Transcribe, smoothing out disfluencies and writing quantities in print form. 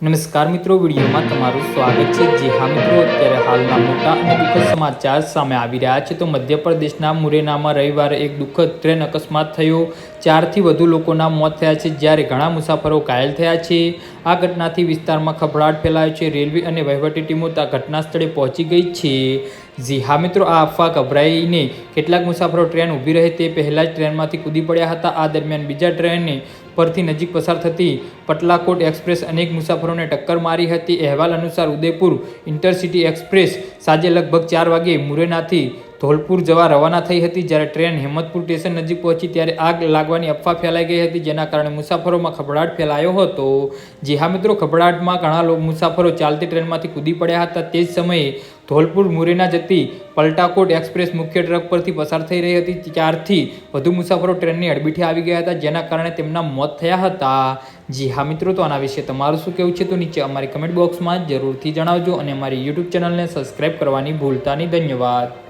નમસ્કાર મિત્રો, વિડીયોમાં તમારું સ્વાગત છે। જી હા મિત્રો, અત્યારે હાલના મોટા અને દુઃખદ સમાચાર સામે આવી રહ્યા છે। તો મધ્યપ્રદેશના મુરૈનામાં રવિવારે એક દુઃખદ ટ્રેન અકસ્માત થયો। 4થી વધુ લોકોના મોત થયા છે, જ્યારે ઘણા મુસાફરો ઘાયલ થયા છે। આ ઘટનાથી વિસ્તારમાં ખળભળાટ ફેલાયો છે। રેલવે અને વહીવટી ટીમો ઘટના સ્થળે પહોંચી ગઈ છે। જી હા મિત્રો, આ અફવા ગભરાઈને કેટલાક મુસાફરો ટ્રેન ઊભી રહે તે પહેલાં જ ટ્રેનમાંથી કૂદી પડ્યા હતા। આ દરમિયાન બીજા ટ્રેને પરથી નજીક પસાર થતી પટલાકોટ એક્સપ્રેસ અનેક મુસાફરોને ટક્કર મારી હતી। અહેવાલ અનુસાર ઉદયપુર ઇન્ટરસિટી એક્સપ્રેસ સાંજે લગભગ 4 વાગ્યે મુરૈનાથી ધોલપુર જવા રવાના થઈ હતી। જ્યારે ટ્રેન હેમતપુર સ્ટેશન નજીક પહોંચી ત્યારે આગ લાગવાની અફવા ફેલાઈ ગઈ હતી, જેના કારણે મુસાફરોમાં ખળભળાટ ફેલાયો હતો। જી હા મિત્રો, ખળભળાટમાં ઘણા મુસાફરો ચાલતી ટ્રેનમાંથી કૂદી પડ્યા હતા। તે જ સમયે ધોલપુર મુરૈના જતી પલટાકોટ એક્સપ્રેસ મુખ્ય ટ્રક પરથી પસાર થઈ રહી હતી। 4થી વધુ મુસાફરો ટ્રેનની અડબીટે આવી ગયા હતા, જેના કારણે તેમના મોત થયા હતા। જી હા મિત્રો, તો આના વિશે તમારું શું કહેવું છે તો નીચે અમારી કમેન્ટ બોક્સમાં જરૂરથી જણાવજો અને અમારી યુટ્યુબ ચેનલને સબસ્ક્રાઈબ કરવાની ભૂલતા નહીં। ધન્યવાદ।